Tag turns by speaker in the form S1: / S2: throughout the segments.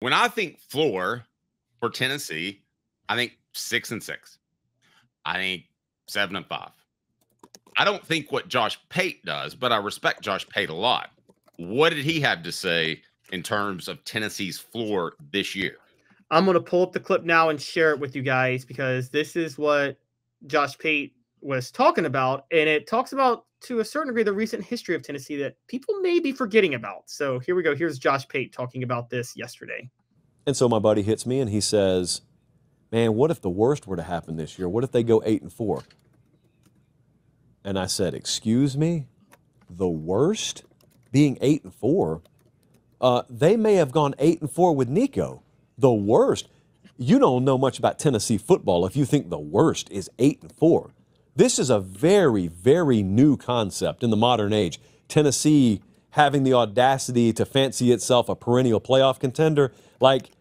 S1: when I think floor for Tennessee, I think 6-6. I think 7-5. I don't think what Josh Pate does, but I respect Josh Pate a lot. What did he have to say in terms of Tennessee's floor this year?
S2: I'm going to pull up the clip now and share it with you guys because this is what Josh Pate was talking about. And it talks about, to a certain degree, the recent history of Tennessee that people may be forgetting about. So here we go. Here's Josh Pate talking about this yesterday.
S3: And so my buddy hits me and he says, man, what if the worst were to happen this year? What if they go 8-4? And I said, excuse me, the worst? Being 8-4? They may have gone 8-4 with Nico. The worst? You don't know much about Tennessee football if you think the worst is 8-4. This is a very, very new concept in the modern age. Tennessee having the audacity to fancy itself a perennial playoff contender. Like,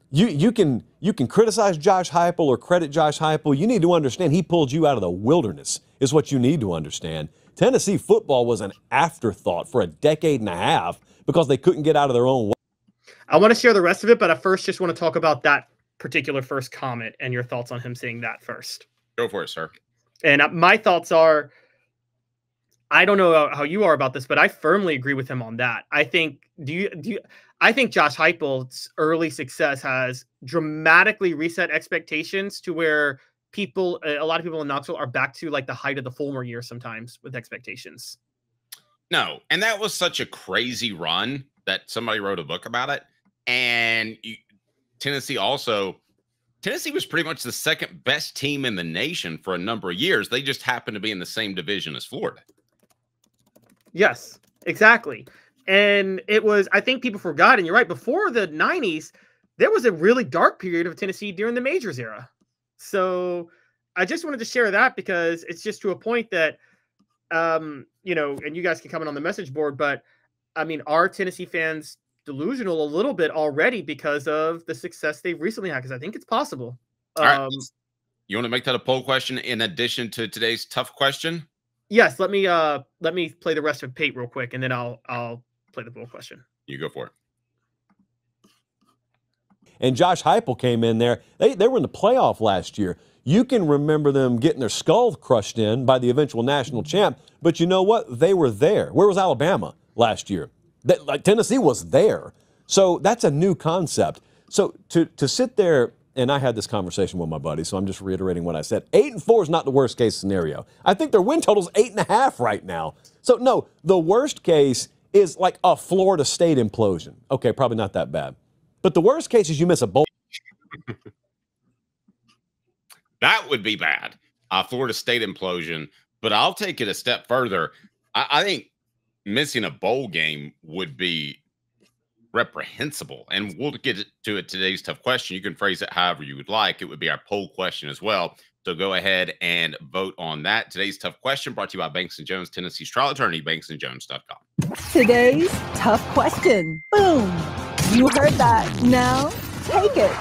S3: you can criticize Josh Heupel or credit Josh Heupel. You need to understand he pulled you out of the wilderness is what you need to understand. Tennessee football was an afterthought for a decade and a half because they couldn't get out of their own way.
S2: I want to share the rest of it, but I first just want to talk about that particular first comment and your thoughts on him saying that first.
S1: Go for it, sir. And
S2: my thoughts are, I don't know how you are about this, but I firmly agree with him on that. I think, I think Josh Heupel's early success has dramatically reset expectations to where a lot of people in Knoxville are back to like the height of the Fulmer year sometimes with expectations.
S1: No, and that was such a crazy run that somebody wrote a book about it. And Tennessee was pretty much the second best team in the nation for a number of years. They just happened to be in the same division as Florida.
S2: Yes, exactly. And it was, I think people forgot, and you're right, before the 90s, there was a really dark period of Tennessee during the Majors era. So I just wanted to share that because it's just to a point that, and you guys can comment on the message board, but I mean, are Tennessee fans delusional a little bit already because of the success they've recently had? Because I think it's possible.
S1: All right. You want to make that a poll question in addition to today's tough question?
S2: Yes. Let me play the rest of Pate real quick, and then I'll play the poll question.
S1: You go for it.
S3: And Josh Heupel came in there. They were in the playoff last year. You can remember them getting their skull crushed in by the eventual national champ, but you know what? They were there. Where was Alabama last year? Tennessee was there. So that's a new concept. So to sit there, and I had this conversation with my buddy, so I'm just reiterating what I said. 8-4 is not the worst case scenario. I think their win total is 8.5 right now. So no, the worst case is like a Florida State implosion. Okay, probably not that bad. But the worst case is you miss a bowl.
S1: That would be bad. Florida State implosion. But I'll take it a step further. I think missing a bowl game would be reprehensible. And we'll get to it today's tough question. You can phrase it however you would like. It would be our poll question as well. So go ahead and vote on that. Today's tough question brought to you by Banks & Jones, Tennessee's trial attorney, banksandjones.com.
S4: Today's tough question. Boom. You heard that. Now take it.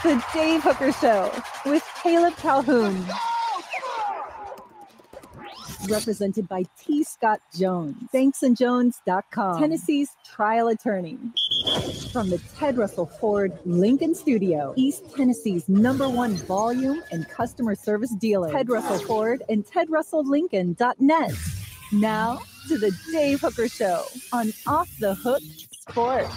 S4: The Dave Hooker Show with Caleb Calhoun. Represented by T. Scott Jones, banksandjones.com, Tennessee's trial attorney. From the Ted Russell Ford Lincoln Studio, East Tennessee's #1 volume and customer service dealer, Ted Russell Ford and TedRussellLincoln.net. Now to the Dave Hooker Show on Off the Hook Sports.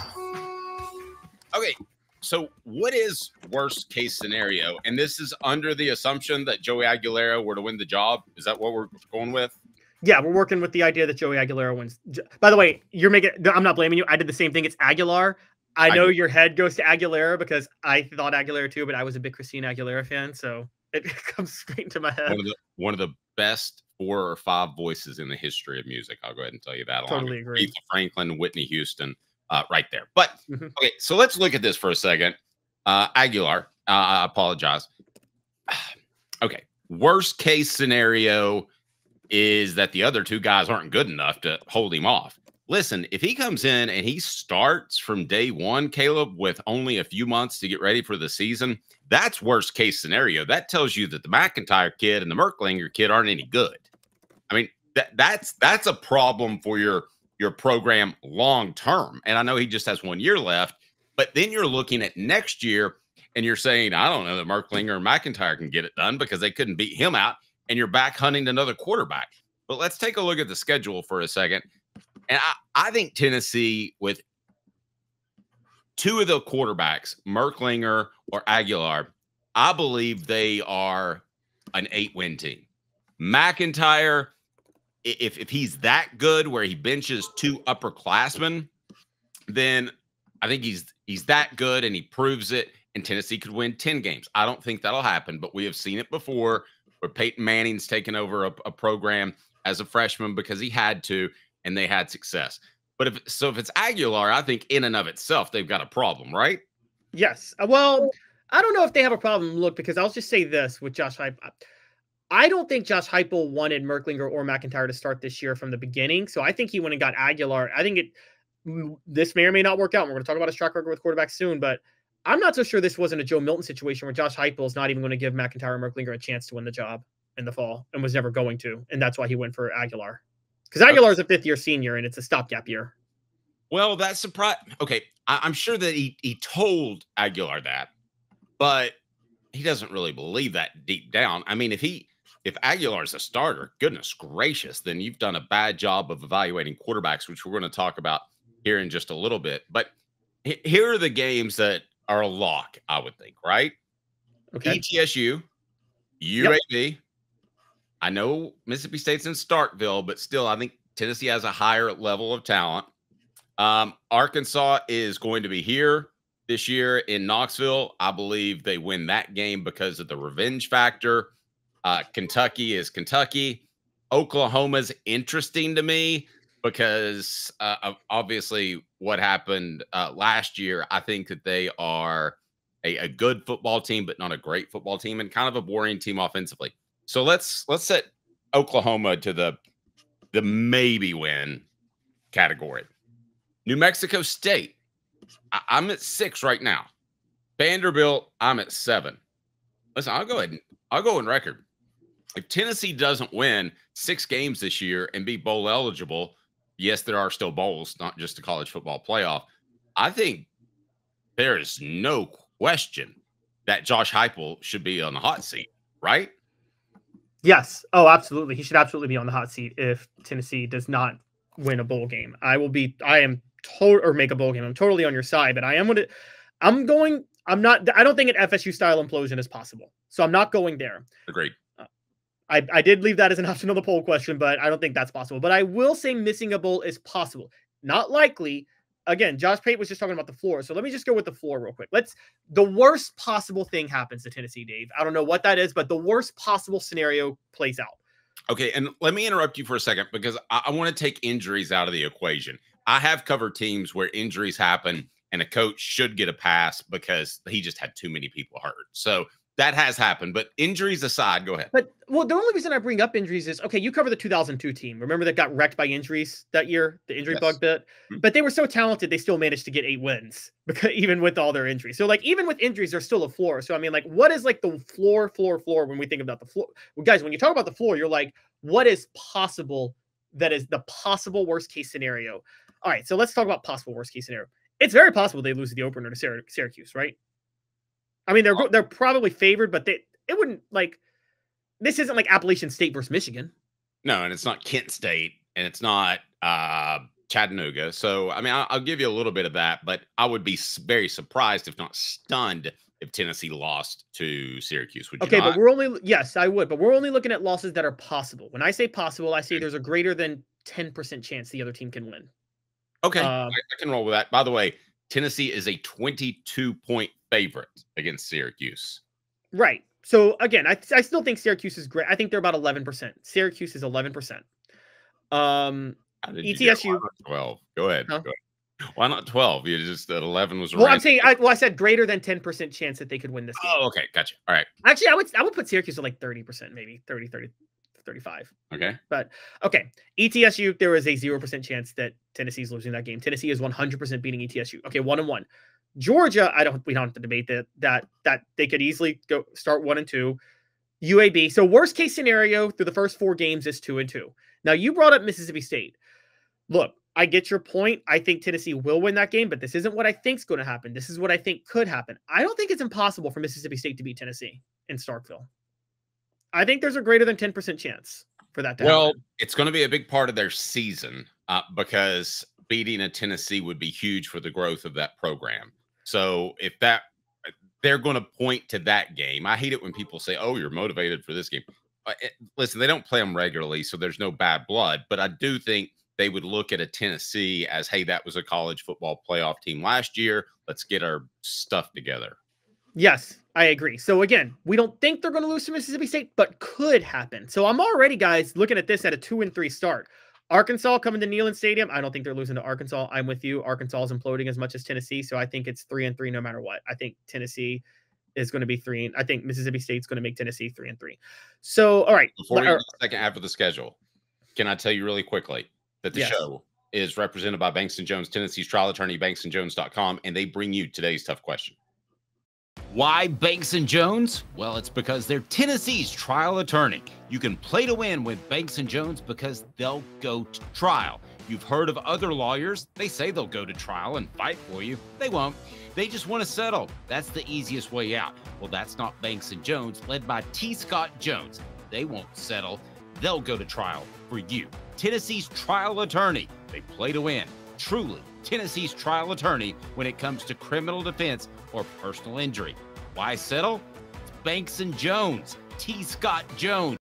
S1: Okay, so what is worst case scenario? And this is under the assumption that Joey Aguilera were to win the job. Is that what we're going with?
S2: Yeah, we're working with the idea that Joey Aguilera wins. By the way, I'm not blaming you. I did the same thing. It's Aguilar. I know your head goes to Aguilera because I thought Aguilera too, but I was a big Christina Aguilera fan, so it comes straight into my head.
S1: One of the best 4 or 5 voices in the history of music. I'll go ahead and tell you that.
S2: Totally agree.
S1: Aretha Franklin, Whitney Houston, right there. But okay, so let's look at this for a second. Aguilar, I apologize. Okay, worst case scenario is that the other 2 guys aren't good enough to hold him off. Listen, if he comes in and he starts from day one, Caleb, with only a few months to get ready for the season, that's worst case scenario. That tells you that the McIntyre kid and the Merklinger kid aren't any good. I mean, that's a problem for your program long term. And I know he just has 1 year left, But then you're looking at next year and you're saying, I don't know that Merklinger or McIntyre can get it done because they couldn't beat him out. And you're back hunting another quarterback. But let's take a look at the schedule for a second. And I think Tennessee, with two of the quarterbacks, Merklinger or Aguilar, I believe they are an 8-win team. McIntyre, if he's that good where he benches 2 upperclassmen, then I think he's that good and he proves it, and Tennessee could win 10 games. I don't think that'll happen, but we have seen it before where Peyton Manning's taken over a program as a freshman because he had to, and they had success. But if it's Aguilar, I think in and of itself, they've got a problem, right?
S2: Yes. Well, I don't know if they have a problem. Look, because I'll just say this with Josh Heupel. I don't think Josh Heupel wanted Merklinger or McIntyre to start this year from the beginning. So I think he went and got Aguilar. I think this may or may not work out. We're going to talk about his track record with quarterbacks soon, but I'm not so sure this wasn't a Joe Milton situation where Josh Heupel is not even going to give McIntyre or Merklinger a chance to win the job in the fall and was never going to. And that's why he went for Aguilar. Because Aguilar is a 5th-year senior and it's a stopgap year.
S1: Well, that's surprising. Okay, I'm sure that he told Aguilar that, but he doesn't really believe that deep down. I mean, if Aguilar is a starter, goodness gracious, then you've done a bad job of evaluating quarterbacks, which we're going to talk about here in just a little bit. But here are the games that are a lock, I would think, right?
S2: Okay.
S1: ETSU, UAB. Yep. I know Mississippi State's in Starkville, but still, I think Tennessee has a higher level of talent. Arkansas is going to be here this year in Knoxville. I believe they win that game because of the revenge factor. Kentucky is Kentucky. Oklahoma's interesting to me because of obviously what happened last year. I think that they are a good football team, but not a great football team, and kind of a boring team offensively. So let's set Oklahoma to the maybe win category. New Mexico State, I'm at 6 right now. Vanderbilt, I'm at 7. Listen, I'll go in record. If Tennessee doesn't win 6 games this year and be bowl eligible, yes, there are still bowls, not just a college football playoff. I think there is no question that Josh Heupel should be on the hot seat, right?
S2: Yes. Oh, absolutely. He should absolutely be on the hot seat if Tennessee does not win a bowl game. I don't think an FSU style implosion is possible. So I'm not going there.
S1: Agreed.
S2: I did leave that as an option on the poll question, but I don't think that's possible. But I will say missing a bowl is possible. Not likely. Again, Josh Pate was just talking about the floor. So let me just go with the floor real quick. The worst possible thing happens to Tennessee, Dave. I don't know what that is, but the worst possible scenario plays out.
S1: Okay, and let me interrupt you for a second because I want to take injuries out of the equation. I have covered teams where injuries happen and a coach should get a pass because he just had too many people hurt. So that has happened. But injuries aside, go ahead.
S2: But, well, the only reason I bring up injuries is, okay, you cover the 2002 team. Remember that got wrecked by injuries that year, the injury bug bit? But they were so talented, they still managed to get 8 wins, because even with all their injuries. So, even with injuries, there's still a floor. So, I mean, what is, the floor when we think about the floor? Well, guys, when you talk about the floor, you're like, what is possible that is the possible worst-case scenario? All right, so let's talk about possible worst-case scenario. It's very possible they lose the opener to Syracuse, right? I mean, they're probably favored, but it wouldn't, this isn't like Appalachian State versus Michigan.
S1: No, and it's not Kent State, and it's not Chattanooga. So, I mean, I'll give you a little bit of that, but I would be very surprised, if not stunned, if Tennessee lost to Syracuse. Would you not?
S2: But yes, I would, but we're only looking at losses that are possible. When I say possible, I say there's a greater than 10% chance the other team can win.
S1: Okay, I can roll with that. By the way, Tennessee is a 22-point favorite against Syracuse.
S2: Right. So, again, I still think Syracuse is great. I think they're about 11%. Syracuse is 11%. ETSU.
S1: 12. Go ahead. Huh? Go ahead. Why not 12? You just that 11 was.
S2: Well, I'm saying I said greater than 10% chance that they could win this game.
S1: Oh, okay, gotcha. All right.
S2: Actually, I would put Syracuse at 30%, maybe 30, 35.
S1: Okay.
S2: But okay, ETSU, there is a 0% chance that Tennessee's losing that game. Tennessee is 100% beating ETSU. Okay, 1-1. Georgia, we don't have to debate that they could easily go start 1-2. UAB. So worst case scenario through the first 4 games is 2-2. Now you brought up Mississippi State. Look, I get your point. I think Tennessee will win that game, but this isn't what I think is going to happen. This is what I think could happen. I don't think it's impossible for Mississippi State to beat Tennessee in Starkville. I think there's a greater than 10% chance for that to happen.
S1: It's going to be a big part of their season because beating a Tennessee would be huge for the growth of that program. So if they're going to point to that game. I hate it when people say, oh, you're motivated for this game. Listen, they don't play them regularly, so there's no bad blood. But I do think they would look at a Tennessee as, hey, that was a college football playoff team last year. Let's get our stuff together.
S2: Yes, I agree. So again, we don't think they're going to lose to Mississippi State, but could happen. So I'm already, guys, looking at this at a 2-3 start. Arkansas coming to Neyland Stadium. I don't think they're losing to Arkansas. I'm with you. Arkansas is imploding as much as Tennessee, so I think it's 3-3 no matter what. I think Tennessee is going to be 3. I think Mississippi State's going to make Tennessee 3-3. So, all right.
S1: Before we get to the second half of the schedule, can I tell you really quickly that the show is represented by Banks & Jones, Tennessee's trial attorney, banksandjones.com, and they bring you today's tough question.
S5: Why Banks & Jones? Well, it's because they're Tennessee's trial attorney. You can play to win with Banks & Jones because they'll go to trial. You've heard of other lawyers. They say they'll go to trial and fight for you. They won't. They just want to settle. That's the easiest way out. Well, that's not Banks & Jones, led by T. Scott Jones. They won't settle. They'll go to trial for you. Tennessee's trial attorney. They play to win. Truly, Tennessee's trial attorney when it comes to criminal defense or personal injury. Why settle? It's Banks & Jones. T. Scott Jones.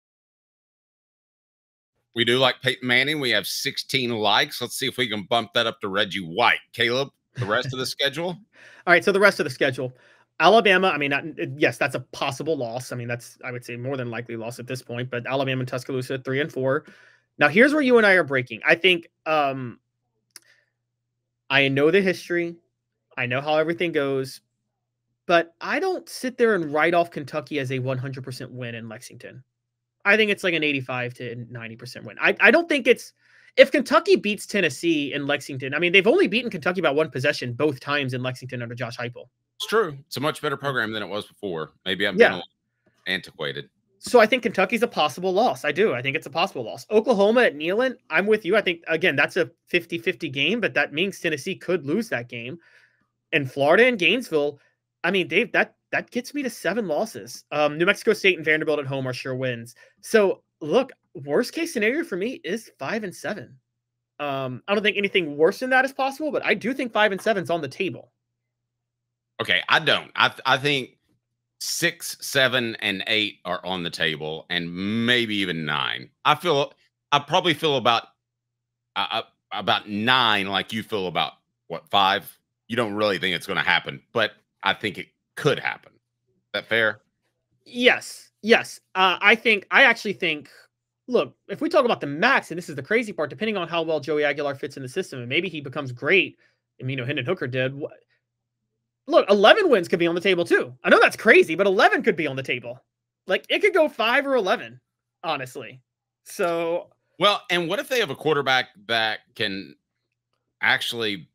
S1: We do like Peyton Manning. We have 16 likes. Let's see if we can bump that up to Reggie White. Caleb, the rest of the schedule?
S2: All right, so the rest of the schedule. Alabama, I mean, yes, that's a possible loss. I mean, that's, I would say, more than likely loss at this point. But Alabama and Tuscaloosa, 3-4. Now, here's where you and I are breaking. I think I know the history. I know how everything goes. But I don't sit there and write off Kentucky as a 100% win in Lexington. I think it's like an 85 to 90% win. I don't think it's – if Kentucky beats Tennessee in Lexington, I mean, they've only beaten Kentucky by one possession both times in Lexington under Josh Heupel.
S1: It's true. It's a much better program than it was before. Maybe I'm being antiquated.
S2: So I think Kentucky's a possible loss. I do. I think it's a possible loss. Oklahoma at Neyland, I'm with you. I think, again, that's a 50-50 game, but that means Tennessee could lose that game. And Florida and Gainesville, I mean, Dave, that gets me to 7 losses. New Mexico State and Vanderbilt at home are sure wins. So, look, worst case scenario for me is 5-7. I don't think anything worse than that is possible, but I do think 5-7 is on the table.
S1: Okay, I don't. I think 6, 7, and 8 are on the table, and maybe even 9. I probably feel about 9, like you feel about what, 5. You don't really think it's going to happen, but I think it could happen. Is that fair?
S2: Yes. I actually think. Look, if we talk about the max, and this is the crazy part, depending on how well Joey Aguilar fits in the system, and maybe he becomes great, and Hendon Hooker did. Look, 11 wins could be on the table too. I know that's crazy, but 11 could be on the table. Like, it could go 5 or 11, honestly. So,
S1: well, and what if they have a quarterback that can actually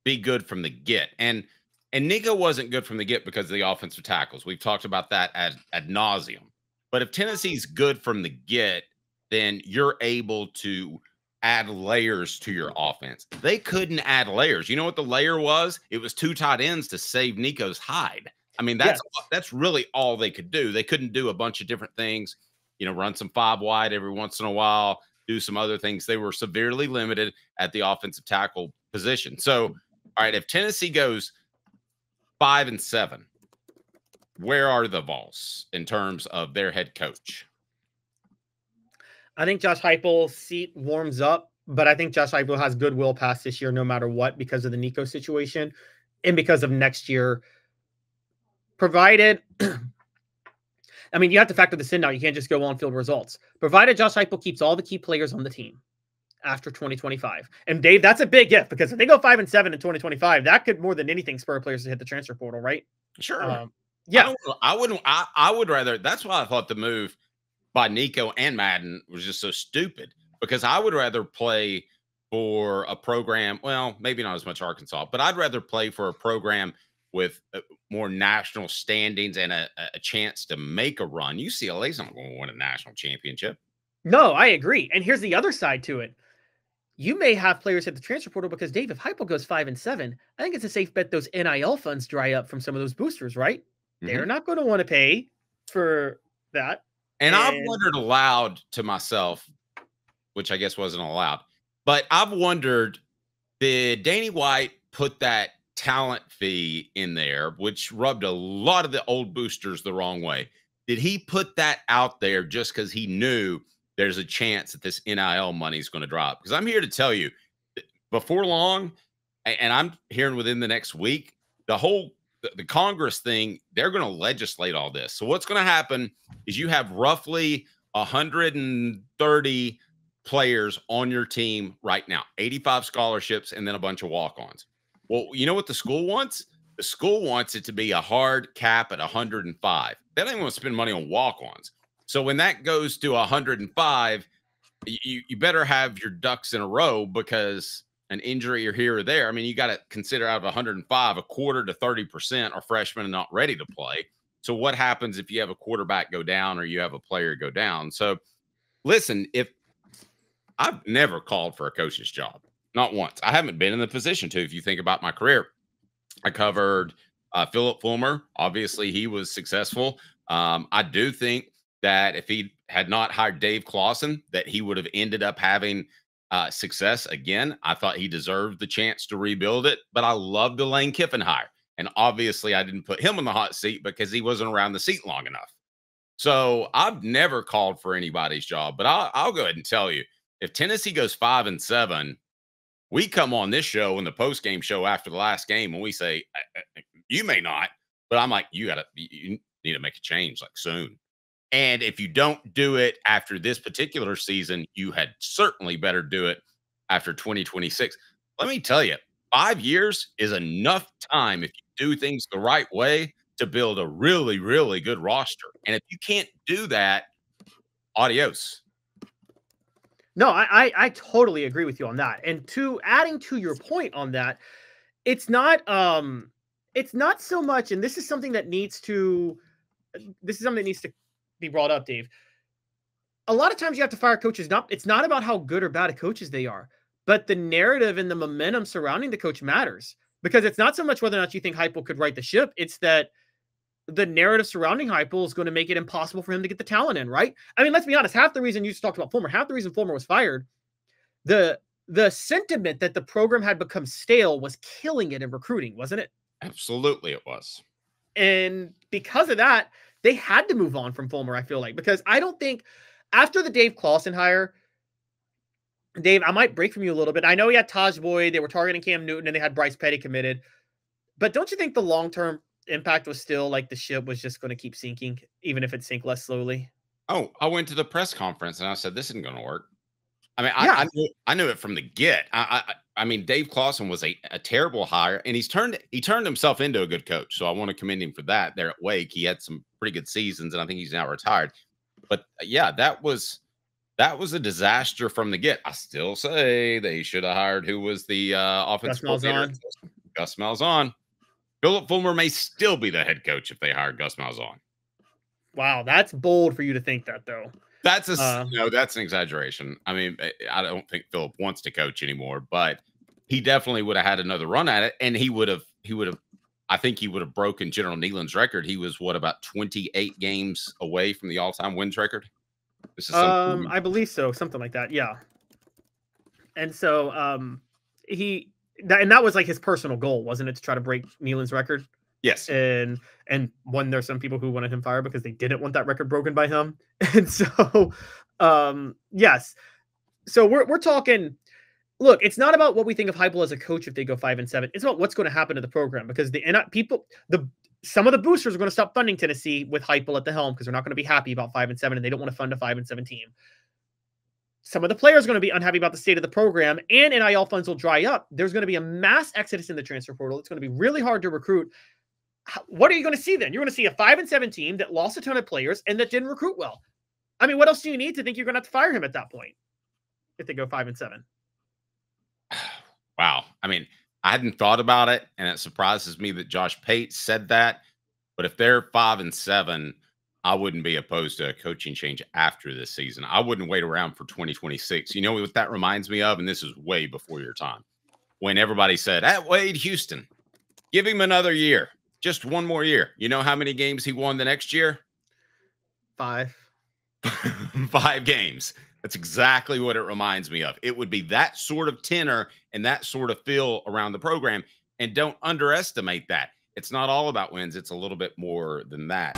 S1: be good from the get? And Nico wasn't good from the get because of the offensive tackles. We've talked about that ad nauseum. But if Tennessee's good from the get, then you're able to add layers to your offense. They couldn't add layers. You know what the layer was? It was 2 tight ends to save Nico's hide. I mean, that's really all they could do. They couldn't do a bunch of different things, run some 5 wide every once in a while, do some other things. They were severely limited at the offensive tackle position. So, all right, if Tennessee goes 5-7, where are the Vols in terms of their head coach?
S2: I think Josh Heupel's seat warms up, but I think Josh Heupel has goodwill past this year no matter what because of the Nico situation and because of next year. Provided, I mean, you have to factor this in now. You can't just go on-field results. Provided Josh Heupel keeps all the key players on the team after 2025. And Dave, that's a big if because if they go 5-7 in 2025, that could more than anything spur players to hit the transfer portal, right?
S1: Sure.
S2: Yeah.
S1: I would rather, that's why I thought the move by Nico and Madden was just so stupid because I would rather play for a program. Well, maybe not as much Arkansas, but I'd rather play for a program with more national standings and a chance to make a run. UCLA's not going to win a national championship.
S2: No, I agree. And here's the other side to it. you may have players hit the transfer portal because, Dave, if Heupel goes 5-7, I think it's a safe bet those NIL funds dry up from some of those boosters, right? They're not going to want to pay for that.
S1: And I've wondered aloud to myself, which I guess wasn't allowed, but I've wondered, did Danny White put that talent fee in there, which rubbed a lot of the old boosters the wrong way? Did he put that out there just because he knew there's a chance that this NIL money is going to drop? Because I'm here to tell you, before long, and I'm hearing within the next week, the Congress thing, they're going to legislate all this. So what's going to happen is you have roughly 130 players on your team right now, 85 scholarships, and then a bunch of walk-ons. Well, you know what the school wants? The school wants it to be a hard cap at 105. They don't even want to spend money on walk-ons. So when that goes to 105, you better have your ducks in a row, because an injury or here or there, I mean, you got to consider out of 105, a quarter to 30% are freshmen and not ready to play. So what happens if you have a quarterback go down or you have a player go down? So listen, if I've never called for a coach's job, not once. I haven't been in the position to. If you think about my career, I covered Philip Fulmer. Obviously, he was successful. I do think that if he had not hired Dave Clawson, that he would have ended up having success again. I thought he deserved the chance to rebuild it, but I love the Lane Kiffin hire. And obviously, I didn't put him in the hot seat because he wasn't around the seat long enough. So I've never called for anybody's job, but I'll go ahead and tell you, if Tennessee goes 5-7, we come on this show in the post-game show after the last game and we say, you may not, but I'm like, you need to make a change like soon. And if you don't do it after this particular season, you had certainly better do it after 2026. Let me tell you, 5 years is enough time if you do things the right way to build a really, really good roster. And if you can't do that, adios.
S2: No, I totally agree with you on that. And adding to your point on that, it's not so much, and this is something that needs to be brought up, Dave. A lot of times you have to fire coaches. It's not about how good or bad of coaches they are, but the narrative and the momentum surrounding the coach matters, because it's not so much whether or not you think Heupel could right the ship. It's that the narrative surrounding Heupel is going to make it impossible for him to get the talent in, right? I mean, let's be honest. Half the reason you just talked about Fulmer, half the reason Fulmer was fired, the sentiment that the program had become stale was killing it in recruiting, wasn't it?
S1: Absolutely, it was.
S2: And because of that, they had to move on from Fulmer, I feel like, because I don't think after the Dave Clawson hire, Dave, I might break from you a little bit. I know he had Taj Boyd, they were targeting Cam Newton, and they had Bryce Petty committed. But don't you think the long-term impact was still like the ship was just going to keep sinking, even if it sank less slowly?
S1: Oh, I went to the press conference and I said, this isn't going to work. I mean, yeah. I knew it from the get. I mean, Dave Clawson was a terrible hire, and he turned himself into a good coach. So I want to commend him for that. There at Wake, he had some pretty good seasons, and I think he's now retired. But yeah, that was a disaster from the get. I still say they should have hired who was the offensive coordinator. Gus Malzahn. Philip Fulmer may still be the head coach if they hire Gus Malzahn.
S2: Wow, that's bold for you to think that, though.
S1: That's that's an exaggeration. I mean, I don't think Philip wants to coach anymore, but he definitely would have had another run at it, and he would have. I think he would have broken General Neyland's record. He was about 28 games away from the all-time wins record. This is
S2: I believe so, something like that. Yeah. And so that was like his personal goal, wasn't it, to try to break Neyland's record?
S1: Yes.
S2: And when there's some people who wanted him fired because they didn't want that record broken by him. And so, yes. So we're talking, look, it's not about what we think of Heupel as a coach if they go 5-7. It's about what's going to happen to the program, because some of the boosters are going to stop funding Tennessee with Heupel at the helm because they're not going to be happy about 5-7, and they don't want to fund a 5-7 team. Some of the players are going to be unhappy about the state of the program, and NIL funds will dry up. There's going to be a mass exodus in the transfer portal. It's going to be really hard to recruit. What are you going to see then? You're going to see a 5-7 team that lost a ton of players and that didn't recruit well. I mean, what else do you need to think you're going to have to fire him at that point if they go 5-7?
S1: Wow. I mean, I hadn't thought about it, and it surprises me that Josh Pate said that. But if they're 5-7, I wouldn't be opposed to a coaching change after this season. I wouldn't wait around for 2026. You know what that reminds me of? And this is way before your time. When everybody said, Wade Houston, give him another year. Just one more year. You know how many games he won the next year?
S2: 5.
S1: 5 games. That's exactly what it reminds me of. It would be that sort of tenor and that sort of feel around the program. And don't underestimate that. It's not all about wins. It's a little bit more than that.